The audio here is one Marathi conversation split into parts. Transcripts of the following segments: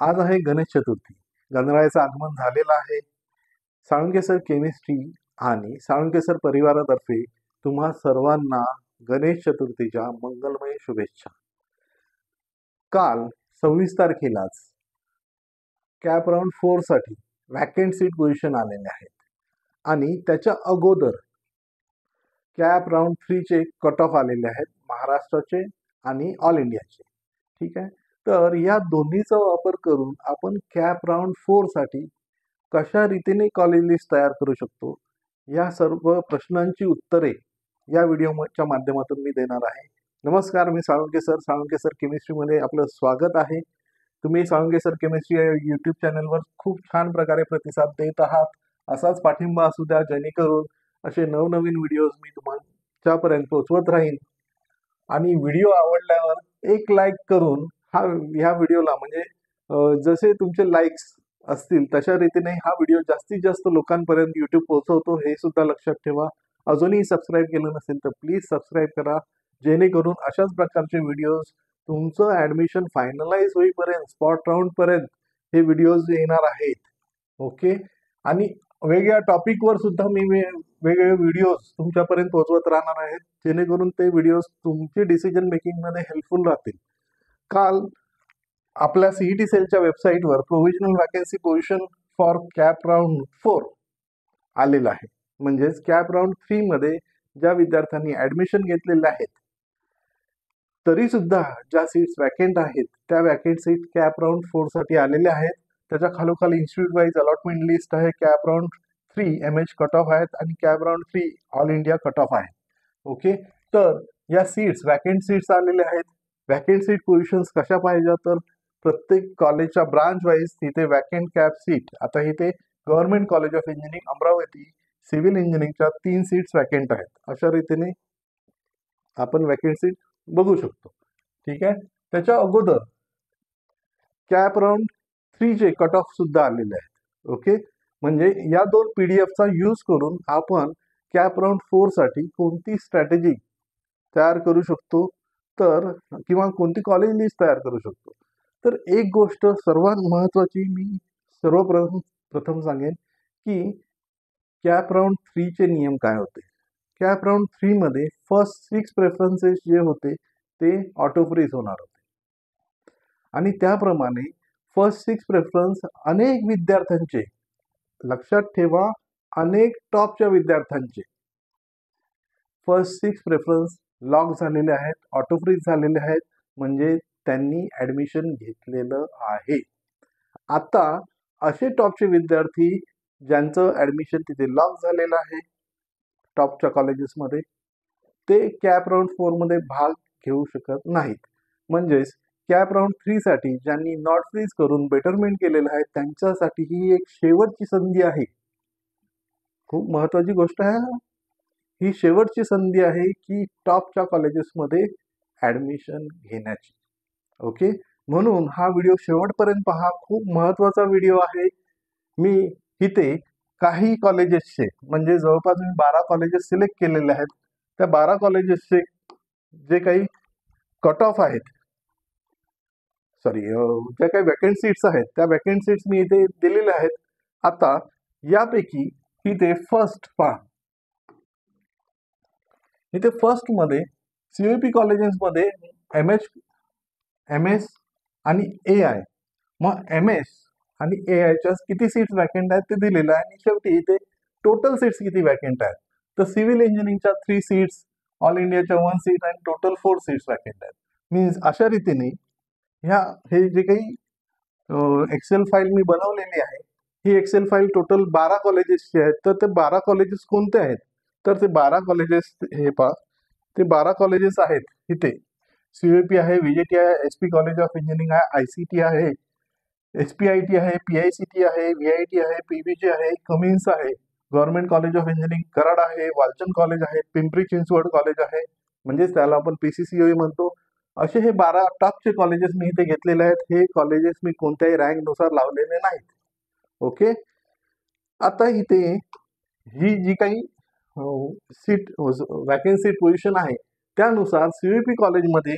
आज आहे गणेश चतुर्थी. गणरायाचं आगमन झालेलं आहे. साळुंखे सर केमिस्ट्री आणि साळुंखे सर परिवारातर्फे तुम्हा सर्वांना गणेश चतुर्थीच्या मंगलमय शुभेच्छा. काल 26 तारखेलाच कॅप राऊंड 4 साठी व्हॅकंट सीट पोझिशन आलेले आहेत आणि त्याच्या अगोदर कॅप राऊंड 3 चे कट ऑफ आलेले आहेत, महाराष्ट्राचे आणि ऑल इंडियाचे. ठीक आहे. तर या दोन्हीचा वापर करून आपण कॅप राऊंड 4 साठी कशा रीतीने कॉलेज लिस्ट तयार करू शकतो, या सर्व प्रश्नांची उत्तरे या व्हिडिओच्या माध्यमातून मी देणार आहे. नमस्कार, मी साळुंखे सर. साळुंखे सर केमिस्ट्रीमध्ये आपलं स्वागत आहे. तुम्ही साळुंखे सर केमिस्ट्री या यूट्यूब चॅनलवर खूप छान प्रकारे प्रतिसाद देत आहात. असाच पाठिंबा असू द्या, जेणेकरून असे नवनवीन व्हिडिओज मी तुमच्यापर्यंत पोहोचवत राहीन. आणि व्हिडिओ आवडल्यावर एक लाईक करून ह्या व्हिडिओला म्हणजे जसे तुमचे लाईक्स असतील तशा रीतीने हा व्हिडिओ जास्तीत जास्त लोकांपर्यंत यूट्यूब पोहोचवतो, हे सुद्धा लक्षात ठेवा. अजूनही सबस्क्राईब केलं नसेल तर प्लीज सबस्क्राईब करा, जेणेकरून अशाच प्रकारचे व्हिडिओज तुमचं ॲडमिशन फायनलाइज होईपर्यंत, स्पॉट राऊंड पर्यंत हे व्हिडिओज येणार आहेत. ओके. आणि वेगळ्या टॉपिकवर सुद्धा मी वेगवेगळे व्हिडिओज तुमच्यापर्यंत पोहोचवत राहणार आहेत, जेणेकरून ते व्हिडिओज तुमची डिसिजन मेकिंगमध्ये हेल्पफुल राहतील. काल आपल्या सीईटी सेलच्या वेबसाईटवर provisional vacancy position for cap round 4 आलेलं आहे. म्हणजेच कॅप राऊंड 3 मध्ये ज्या विद्यार्थ्यांनी ऍडमिशन घेतलेले आहेत, तरी सुद्धा ज्या सीट्स वॅकंट आहेत त्या वॅकंट सीट कॅप राऊंड 4 साठी आलेल्या आहेत. त्याच्या खालोखाल इन्स्टिट्यूट वाईज अलॉटमेंट लिस्ट आहे. Cap round 3 MH cut off आहेत आणि cap round 3 all India cut off आहे. ओके. तर या सीट्स वॅकंट सीट्स आलेल्या आहेत. वॅकंट सीट पोझिशन्स कशा पाहिजे, तर प्रत्येक कॉलेजच्या ब्रांच वाईज तिथे वॅकंट कॅप सीट, आता इथे government college of engineering Amravati civil इंजिनिअरिंगच्या 3 सीट्स वॅकंट आहेत. अशा रीतीने आपण वॅकंट सीट बघू शकतो. ठीक आहे. त्याच्या अगोदर कॅप राऊंड 3 चे कट ऑफ सुद्धा आलेले आहेत. ओके. म्हणजे या दोन पीडीएफचा यूज करून आपण कॅप राऊंड 4 साठी कोणती स्ट्रॅटेजी तयार करू शकतो, तर किंवा कोणती कॉलेज लिस्ट तयार करू शकतो. तर एक गोष्ट सर्वात महत्त्वाची मी सर्वप्रथम सांगेन की कॅप राऊंड 3 चे नियम काय होते. कॅप राऊंड 3 मध्ये फर्स्ट 6 प्रेफरन्सेस जे होते ते ऑटो फ्रीज होणार होते आणि त्याप्रमाणे फर्स्ट 6 प्रेफरन्स अनेक विद्यार्थ्यांचे, लक्षात ठेवा, अनेक टॉपच्या विद्यार्थ्यांचे फर्स्ट 6 प्रेफरन्स लॉक झालेले आहेत, ऑटो फ्रीज झालेले आहेत. म्हणजे त्यांनी ऍडमिशन घेतलेलं आहे. आता असे टॉपचे विद्यार्थी ज्यांचं ऍडमिशन तिथे लॉक झालेलं आहे टॉपच्या कॉलेजेसमध्ये, ते कॅप राऊंड 4 मध्ये भाग घेऊ शकत नाहीत. म्हणजेच कॅप राऊंड 3 साठी ज्यांनी नॉट फ्रीज करून बेटरमेंट केलेलं आहे त्यांच्यासाठी ही एक शेवटची संधी आहे. खूप महत्वाची गोष्ट आहे. ही शेवटची संधी आहे की टॉपच्या कॉलेजेसमध्ये ऍडमिशन घेण्याची. ओके. म्हणून हा व्हिडिओ शेवटपर्यंत पहा. खूप महत्वाचा व्हिडिओ आहे. मी इथे काही कॉलेजेसचे म्हणजे जवळपास मी 12 कॉलेजेस सिलेक्ट केलेले आहेत. त्या 12 कॉलेजेसचे जे काही कट ऑफ आहेत, ज्या काही वॅकंट सीट्स आहेत त्या वॅकंट सीट्स मी इथे दिलेल्या आहेत. आता यापैकी इथे फर्स्ट पहा. इथे फर्स्ट मध्ये सीओपी कॉलेजेसमध्ये MS आणि AI, मग MS आणि AI च्या किती सीट्स वॅकंट आहेत ते दिलेलं आहे. आणि शेवटी इथे टोटल सीट्स किती वॅकंट आहेत, तर सिव्हिल इंजिनिअरिंगच्या 3 सीट्स, ऑल इंडियाच्या 1 सीट आणि टोटल 4 सीट्स वॅकंट आहेत. मीन्स अशा रीतीने हे जे काही एक्सेल फाईल मी बनवलेली आहे, ही एक्सेल फाईल टोटल 12 कॉलेजेसची आहेत. तर ते 12 कॉलेजेस कोणते आहेत, तर ते 12 कॉलेजेस हे पहा. ते 12 कॉलेजेस आहेत. इथे सीओपी आहे, VJT आहे, SP कॉलेज ऑफ इंजिनिअरिंग आहे, ICT आहे, SPIT आहे, PICT आहे, VIT आहे, PBG आहे, कमिन्स आहे, government college of engineering Karad आहे, वालचंद कॉलेज आहे, पिंपरी चिंचवड कॉलेज आहे, म्हणजेच त्याला आपण PCCOE म्हणतो. असे हे 12 टॉपचे कॉलेजेस मी इथे घेतलेले आहेत. हे कॉलेजेस मी कोणत्याही रँक नुसार लावलेले नाहीत. ओके. आता इथे ही जी काही सीट वॅकन्सी सीट पोझिशन आहे त्यानुसार सीईपी कॉलेजमध्ये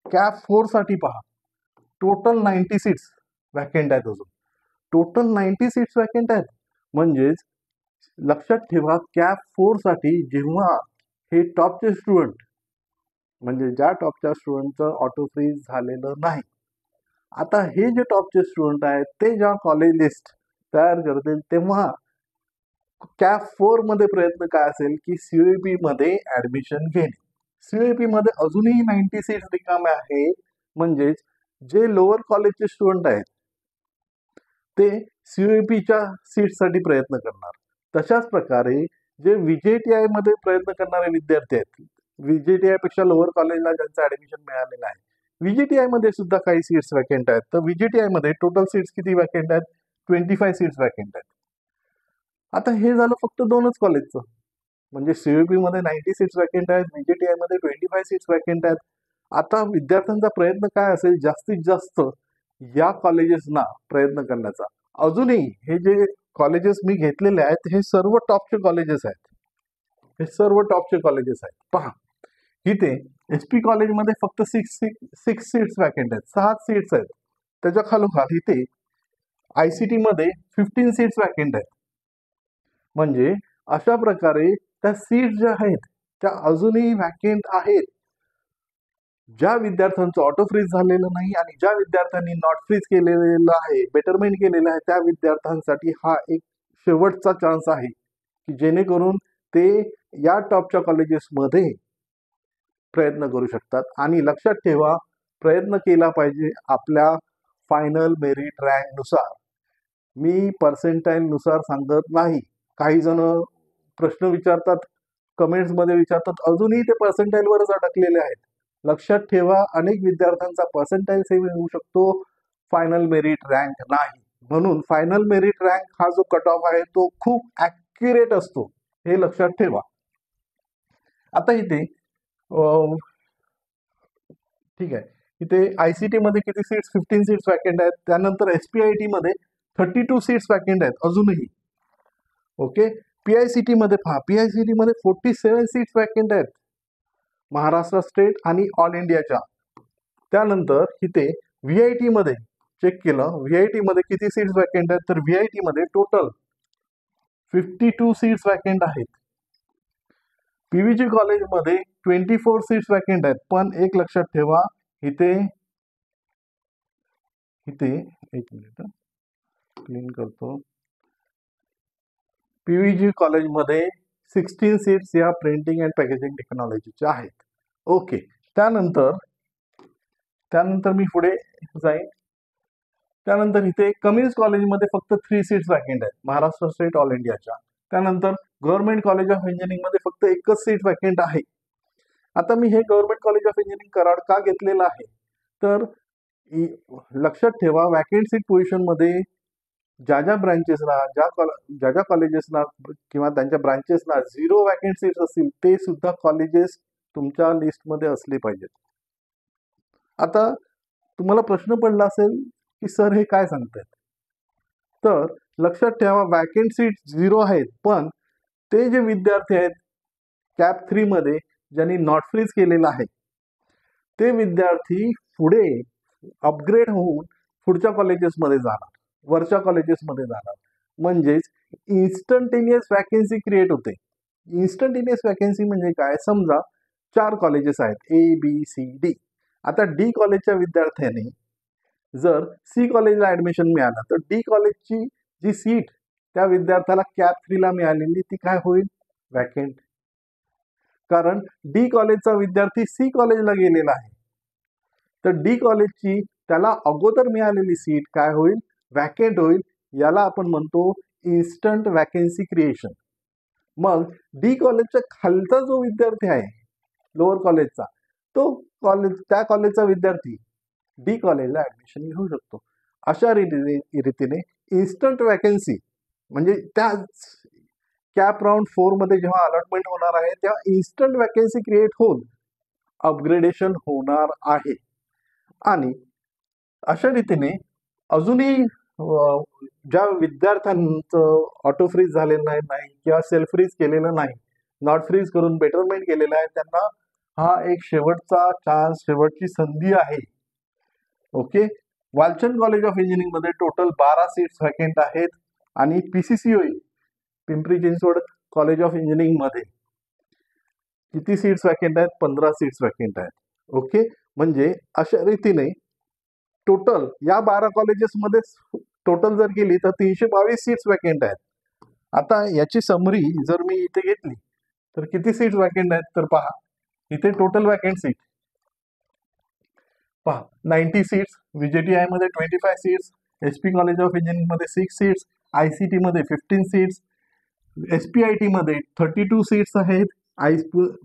कॅप 4 साठी पहा. टोटल 90 सीट्स वॅकेंट आहेत. अजून टोटल 90 सीट्स वॅकेंट आहेत. म्हणजेच लक्षात ठेवा, कॅप 4 साठी जेव्हा हे टॉपचे स्टुडंट, म्हणजे ज्या टॉपच्या स्टुडंटचं ऑटो फ्रीज झालेलं नाही, आता हे जे टॉपचे स्टुडंट आहेत ते जेव्हा कॉलेज लिस्ट तयार करतील तेव्हा कॅप 4 मध्ये प्रयत्न काय असेल की सीयूईपी मध्ये ऍडमिशन घेणे. सीयूईपी मध्ये अजूनही 90 सीट्स रिकाम्या आहेत. म्हणजेच जे लोअर कॉलेजचे स्टुडंट आहेत ते सीयूईपीच्या सीटसाठी प्रयत्न करणार. तशाच प्रकारे जे व्हीजेटीआय मध्ये प्रयत्न करणारे विद्यार्थी आहेत, व्हीजेटीआय पेक्षा लोअर कॉलेजला ज्यांचं ऍडमिशन मिळालेलं आहे, व्हीजेटीआय मध्ये सुद्धा काही सीट्स वॅकेंट आहेत. तर व्हीजेटीआय मध्ये टोटल सीट्स किती वॅकेंट आहेत? 25 सीट्स वॅकेंट आहेत. आता हे झालं फक्त दोनच कॉलेजचं. म्हणजे सीयूईपी मध्ये 90 सीट्स वॅकेंट आहेत, व्हीजेटीआय मध्ये 25 सीट्स वॅकेंट आहेत. आता विद्यार्थ्यांचा प्रयत्न काय असेल? जास्तीत जास्त या कॉलेजेसना प्रयत्न करण्याचा. अजूनही हे जे कॉलेजेस मी घेतलेले आहेत हे सर्व टॉपचे कॉलेजेस आहेत. हे सर्व टॉपचे कॉलेजेस आहेत. पहा, इथे एसपी कॉलेजमध्ये फक्त 6 सीट्स वॅकेंट आहेत, 6 सीट्स आहेत. त्याच्या खालोखाल इथे आयसीटी मध्ये 15 सीट्स वॅकेंट आहेत. म्हणजे अशा प्रकारे त्या सीट्स ज्या आहेत त्या अजूनही वॅकेंट आहेत. ज्या विद्यार्थ्यांचं ऑटो फ्रीज झालेलं नाही आणि ज्या विद्यार्थ्यांनी नॉट फ्रीज केलेलं आहे, बेटरमेंट केलेलं आहे, त्या विद्यार्थ्यांसाठी हा एक शेवटचा चान्स आहे की जेणेकरून ते या टॉपच्या कॉलेजेसमध्ये प्रयत्न करू शकतात. आणि लक्षात ठेवा, प्रयत्न केला पाहिजे आपल्या फायनल मेरिट रँक नुसार. मी पर्सेंटाईल नुसार सांगत नाही. काही जण प्रश्न विचारतात, कमेंट्स मध्ये विचारतात, अजूनही ते पर्सेंटाईल वरच अडकलेले आहेत. लक्षात ठेवा, अनेक विद्यार्थ्यांचा पर्सेंटाईल सेम येऊ शकतो, फायनल मेरिट रँक नाही. म्हणून फायनल मेरिट रँक हा जो कट ऑफ आहे तो खूप ऍक्युरेट असतो, हे लक्षात ठेवा. आता इथे ठीक आहे, इथे आयसीटी मध्ये किती सीट्स? 15 सीट्स वॅकेंट आहेत. त्यानंतर एसपीआयटी मध्ये 32 सीट्स वॅकेंट आहेत अजूनही. ओके, पीआयसीटी मध्ये पहा, पीआयसीटी मध्ये 47 सीट्स वॅकेंट आहेत महाराष्ट्र स्टेट आणि ऑल इंडियाच्या. त्यानंतर इथे व्हीआयटी मध्ये चेक केलं, व्हीआयटी मध्ये किती सीट्स वॅकेंट आहेत? तर व्हीआयटी मध्ये टोटल 52 सीट्स वॅकेंट आहेत. पीव्हीजी कॉलेजमध्ये 24 सीट्स वॅकेंट आहेत. पण एक लक्षात ठेवा, इथे एक मिनिट क्लीन करतो. पीव्हीजी कॉलेजमध्ये 16 सीट्स या प्रिंटिंग अँड पॅकेजिंग टेक्नॉलॉजीच्या आहेत. ओके, त्यानंतर मी पुढे जाईन. त्यानंतर इथे कमिन्स कॉलेजमध्ये फक्त 3 सीट्स वॅकेंट आहेत महाराष्ट्र स्टेट ऑल इंडियाच्या. त्यानंतर गव्हर्नमेंट कॉलेज ऑफ इंजिनिअरिंग मध्ये फक्त एकच सीट वॅकेंट आहे. आता मी हे government college of engineering Karad का घेतलेलं आहे? तर लक्षात ठेवा, वॅकेंट सीट पोझिशन मध्ये ज्या ब्रांचेसना, ज्या कॉलेजेसना किंवा त्यांच्या ब्रांचेसना 0 वॅकेंट सीट्स असतील ते सुद्धा कॉलेजेस तुमच्या लिस्टमध्ये असले पाहिजेत. आता तुम्हाला प्रश्न पडला असेल की सर हे काय सांगतायत? तर लक्षात ठेवा, वॅकेंट सीट 0 आहेत, पण ते जे विद्यार्थी आहेत कॅप 3 मध्ये ज्यांनी नॉट फ्रीज केलेलं आहे ते विद्यार्थी पुढे अपग्रेड होऊन पुढच्या कॉलेजेसमध्ये जाणार, वरच्या कॉलेजेसमध्ये जाणार. म्हणजेच इन्स्टंटेनियस वॅकेन्सी क्रिएट होते. इन्स्टंटेनियस वॅकेन्सी म्हणजे काय? समजा 4 कॉलेजेस आहेत ABCD. आता डी कॉलेजच्या विद्यार्थ्याने जर सी कॉलेजला ऍडमिशन मिळालं तर डी कॉलेजची जी सीट त्या विद्यार्थ्याला कॅप 3 ला मिळालेली ती काय होईल? वॅकेंट. कारण डी कॉलेजचा विद्यार्थी सी कॉलेजला गेलेला आहे, तर डी कॉलेजची त्याला अगोदर मिळालेली सीट काय होईल? वॅकेंट होईल. याला आपण म्हणतो इन्स्टंट वॅकेन्सी क्रिएशन. मग डी कॉलेजच्या खालचा जो विद्यार्थी आहे लोअर कॉलेजचा, तो त्या कॉलेजचा विद्यार्थी डी कॉलेजला ऍडमिशन घेऊ शकतो. अशा रीतीने इन्स्टंट वॅकेन्सी म्हणजे त्या कॅप राऊंड 4 मध्ये जेव्हा अलॉटमेंट होणार आहे तेव्हा इन्स्टंट वॅकेन्सी क्रिएट होऊन अपग्रेडेशन होणार आहे. आणि अशा रीतीने अजूनही ज्या विद्यार्थ्यांचं ऑटो फ्रीज झालेलं नाही किंवा सेल्फ फ्रीज केलेलं नाही, नॉट फ्रीज करून बेटरमेंट केलेलं आहे, त्यांना हा एक शेवटचा चान्स, शेवटची संधी आहे. Okay, Walchand college of engineering मध्ये टोटल 12 सीट्स व्हॅकेंट आहेत आणि PCCOE Pimpri Chinchwad college of engineering मध्ये किती सीट्स व्हॅकेंट आहेत? 15 सीट्स व्हॅकेंट आहेत. ओके, म्हणजे अशा रीतीने टोटल या 12 कॉलेजेसमध्ये टोटल जर केली तर 322 सीट्स व्हॅकेंट आहेत. आता याची समरी जर मी इथे घेतली तर किती सीट्स व्हॅकेंट आहेत? तर पहा इथे टोटल व्हॅकेंट सीट पहा 90 सीट्स, VJTI मध्ये 25 seats, SP college of engineering मध्ये 6 सीट्स, ICT मध्ये 15 सीट्स, SPIT मध्ये 32 सीट्स आहेत,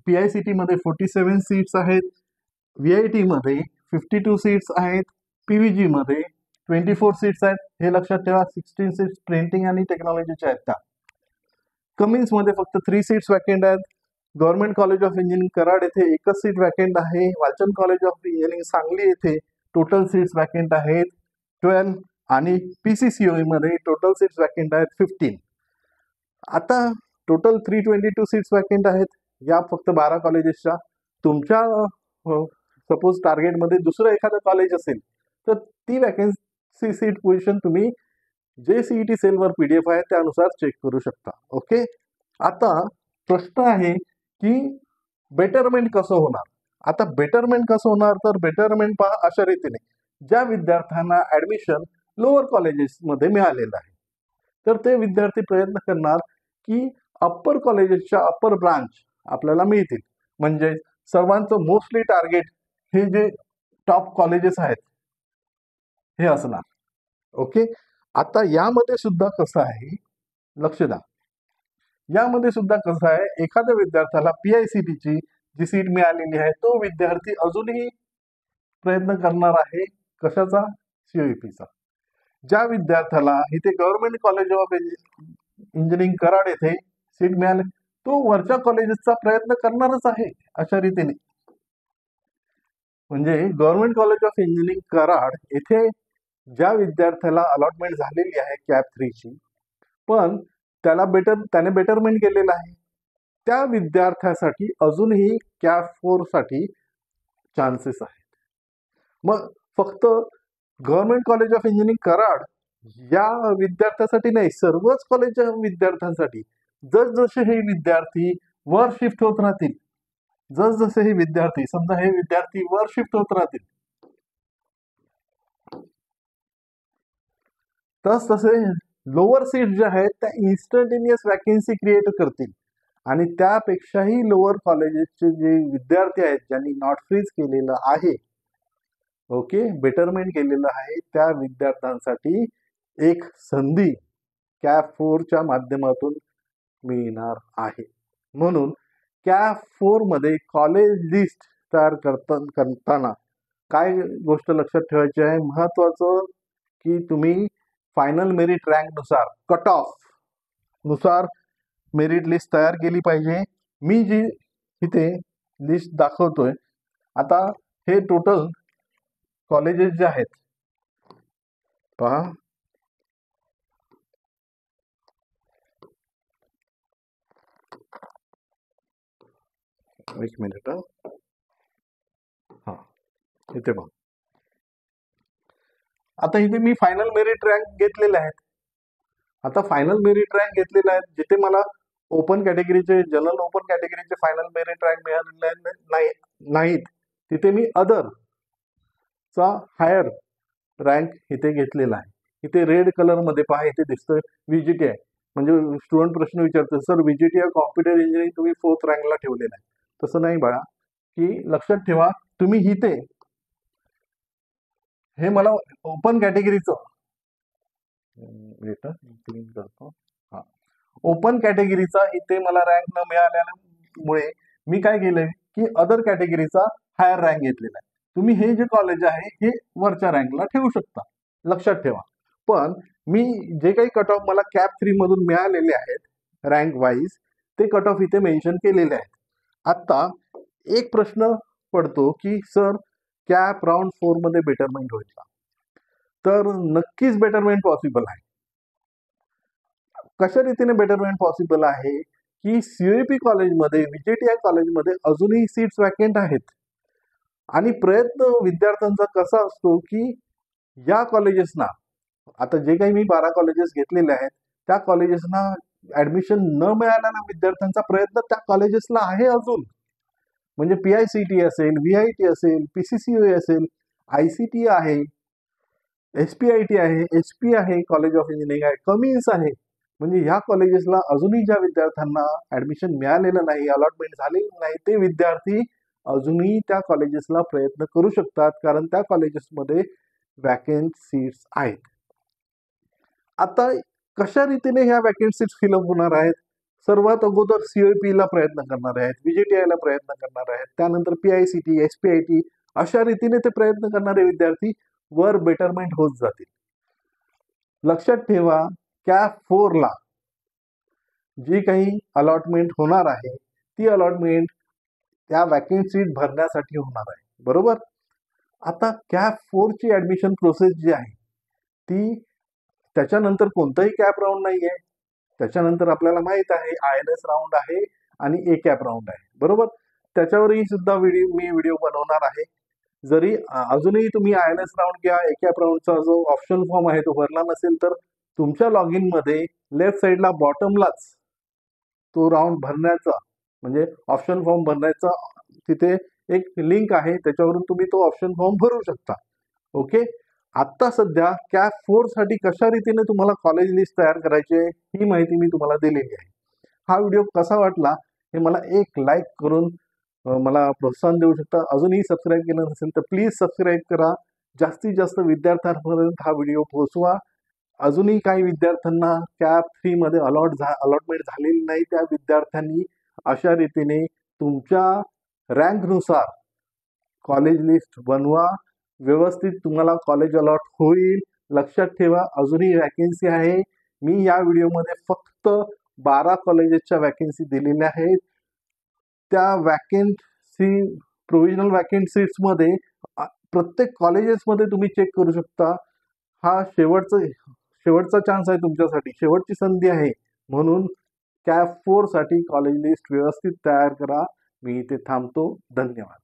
PICT मध्ये 47 सीट्स आहेत, VIT मध्ये 52 सीट्स आहेत, PVG मध्ये 24 सीट्स आहेत. हे लक्षात ठेवा. 16 सीट्स प्रिंटिंग आणि टेक्नॉलॉजीच्या आहेत. त्या कमिन्स मध्ये फक्त 3 सीट्स व्हॅकेंट आहेत. Government college of engineering Karad येथे एकच सीट व्हॅकेंट आहे. Walchand college of engineering Sangli येथे टोटल सीट्स व्हॅकेंट आहेत 12 आणि PCCOE मध्ये टोटल सीट्स व्हॅकेंट आहेत 15. आता टोटल 322 सीट्स व्हॅकेंट आहेत या फक्त 12 कॉलेजेसच्या. तुमच्या सपोज टार्गेटमध्ये दुसरं एखादं कॉलेज असेल तर ती वॅकेन्सी सीट पोझिशन तुम्ही जे CET सेलवर PDF आहे त्यानुसार चेक करू शकता. ओके, आता प्रश्न आहे की बेटरमेंट कसं होणार? आता बेटरमेंट कसं होणार? तर बेटरमेंट पहा अशा रीतीने, ज्या विद्यार्थ्यांना ऍडमिशन लोअर कॉलेजेसमध्ये मिळालेलं आहे तर ते विद्यार्थी प्रयत्न करणार की अप्पर कॉलेजेसच्या अप्पर ब्रांच आपल्याला मिळतील. म्हणजे सर्वांचं मोस्टली टार्गेट हे जे टॉप कॉलेजेस आहेत हे असणार. ओके, आता यामध्ये सुद्धा कसं आहे, लक्ष द्या. यामध्ये सुद्धा कसं आहे, एखाद्या विद्यार्थ्याला PICTची जी सीट मिळालेली आहे तो विद्यार्थी अजूनही प्रयत्न करणार आहे कशाचा? COEPचा. ज्या विद्यार्थ्याला इथे government college of engineering Karad येथे सीट मिळाली तो वरच्या कॉलेजेसचा प्रयत्न करणारच आहे. अशा रीतीने म्हणजे government college of engineering Karad येथे ज्या विद्यार्थ्याला अलॉटमेंट झालेली आहे कॅप 3 ची, पण त्याने बेटरमेंट केलेलं आहे, त्या विद्यार्थ्यासाठी अजूनही कॅप 4 साठी चान्सेस आहेत. मग फक्त government college of engineering Karad या विद्यार्थ्यासाठी नाही, सर्वच कॉलेजच्या विद्यार्थ्यांसाठी जसजसे हे विद्यार्थी वर शिफ्ट होत राहतील, जसजसे हे विद्यार्थी समजा हे विद्यार्थी वर शिफ्ट होत राहतील तसे लोअर सीट ज्या आहेत त्या इन्स्टंटेनियस वॅकेन्सी क्रिएट करतील आणि त्यापेक्षाही लोअर कॉलेजेसचे जे विद्यार्थी आहेत ज्यांनी नॉट फ्रीज केलेलं आहे, ओके, बेटरमेंट केलेलं आहे, त्या विद्यार्थ्यांसाठी एक संधी कॅप 4 च्या माध्यमातून मिळणार आहे. म्हणून कॅप 4 मध्ये कॉलेज लिस्ट तयार करताना काय गोष्ट लक्षात ठेवायची आहे? महत्वाचं की तुम्ही फायनल मेरिट रँक नुसार कट ऑफ नुसार मेरिट लिस्ट तयार केली पाहिजे. मी जी इथे लिस्ट दाखवतोय आता हे टोटल कॉलेजेस जे आहेत पहा, एक मिनिट हा इथे पहा. आता इथे मी फायनल मेरिट रँक घेतलेले आहेत. आता फायनल मेरिट रँक घेतलेले आहेत जिथे मला ओपन कॅटेगरीचे जनरल ओपन कॅटेगरीचे फायनल मेरिट रँक मिळालेले नाहीत तिथे मी अदर चा हायर रँक इथे घेतलेला आहे. इथे रेड कलर मध्ये पहा इथे दिसतोय VGTI. म्हणजे स्टुडंट प्रश्न विचारतो सर VGTI कॉम्प्युटर इंजिनिअरिंग तुम्ही 4th रँकला ठेवलेला आहे. तसं नाही बाळा, की लक्षात ठेवा तुम्ही इथे हे मला ओपन कॅटेगरीचं करतो. हा, ओपन कॅटेगरीचा इथे मला रँक न मिळाल्यामुळे मी काय केलंय की अदर कॅटेगरीचा हायर रँक घेतलेला आहे. तुम्ही हे जे कॉलेज आहे हे वरच्या रँकला ठेवू शकता, लक्षात ठेवा. पण मी जे काही कट ऑफ मला कॅप 3 मधून मिळालेले आहेत रँक वाईज ते कट ऑफ इथे मेन्शन केलेले आहेत. आता एक प्रश्न पडतो की सर कॅप राऊंड 4 मध्ये बेटरमेंट होईल का? तर नक्कीच बेटरमेंट पॉसिबल आहे. कशा रीतीने बेटरमेंट पॉसिबल आहे की COEP कॉलेजमध्ये VJTI कॉलेजमध्ये अजूनही सीट्स वॅकेंट आहेत आणि प्रयत्न विद्यार्थ्यांचा कसा असतो की या कॉलेजेसना, आता जे काही मी 12 कॉलेजेस घेतलेले आहेत त्या कॉलेजेसना ऍडमिशन न मिळालेल्या विद्यार्थ्यांचा प्रयत्न त्या कॉलेजेसला आहे अजून. म्हणजे PICT असेल, VIT असेल, PCCOA असेल, ICT आहे, SPIT आहे, HP आहे, कॉलेज ऑफ इंजिनिअरिंग आहे, कमिन्स आहे. म्हणजे ह्या कॉलेजेसला अजूनही ज्या विद्यार्थ्यांना ऍडमिशन मिळालेलं नाही, अलॉटमेंट झालेली नाही, ते विद्यार्थी अजूनही त्या कॉलेजेसला प्रयत्न करू शकतात, कारण त्या कॉलेजेसमध्ये वॅकेंट सीट्स आहेत. आता कशा रीतीने ह्या वॅकेंट सीट्स फिलअप होणार आहेत? सर्वात अगोदर COEP ला प्रयत्न करणार आहेत, VJTI ला प्रयत्न करणार आहेत, त्यानंतर PICT, SPIT अशा रीतीने ते प्रयत्न करणारे विद्यार्थी वर बेटरमेंट होत जातील. लक्षात ठेवा, कॅप 4 ला जी काही अलॉटमेंट होणार आहे ती अलॉटमेंट त्या वॅकेंट सीट भरण्यासाठी होणार आहे, बरोबर. आता कॅप 4 ची ऍडमिशन प्रोसेस जी आहे ती, त्याच्यानंतर कोणताही कॅप राऊंड नाहीये. त्याच्यानंतर आपल्याला माहित आहे ILS राऊंड आहे आणि A कॅप राऊंड आहे, बरोबर. त्याच्यावरही सुद्धा व्हिडिओ बनवणार आहे. जरी अजूनही तुम्ही ILS राऊंड किंवा A कॅप राऊंडचा जो ऑप्शन फॉर्म आहे तो भरला नसेल तर तुमच्या लॉगिन मध्ये लेफ्ट साईडला बॉटमलाच तो राऊंड भरण्याचा, म्हणजे ऑप्शन फॉर्म भरण्याचा तिथे एक लिंक आहे, त्याच्यावरून तुम्ही तो ऑप्शन फॉर्म भरू शकता. ओके. आता सध्या कॅप 4 साठी कशा रीतीने तुम्हाला कॉलेज लिस्ट तयार करायची आहे ही माहिती मी तुम्हाला दिलेली आहे. हा व्हिडिओ कसा वाटला हे मला एक लाईक करून मला प्रोत्साहन देऊ शकता. अजूनही सबस्क्राईब केलं नसेल तर प्लीज सबस्क्राईब करा. जास्तीत जास्त विद्यार्थ्यांपर्यंत हा व्हिडिओ पोहोचवा. अजूनही काही विद्यार्थ्यांना कॅप 3 मध्ये अलॉटमेंट झालेली नाही, त्या विद्यार्थ्यांनी अशा रीतीने तुमच्या रँकनुसार कॉलेज लिस्ट बनवा. व्यवस्थित तुम्हाला कॉलेज अलॉट होईल. लक्षात ठेवा, अजूनही वॅकेन्सी आहे. मी या व्हिडिओमध्ये फक्त 12 कॉलेजेसच्या वॅकेन्सी दिलेल्या आहेत. त्या वॅकेन्सी, प्रोव्हिजनल वॅकेंट सीट्स मध्ये प्रत्येक कॉलेजेसमध्ये तुम्ही चेक करू शकता. हा शेवटचा चान्स आहे तुमच्यासाठी, शेवटची संधी आहे. म्हणून कॅप 4 साठी कॉलेज लिस्ट व्यवस्थित तयार करा. मी इथे थांबतो. धन्यवाद.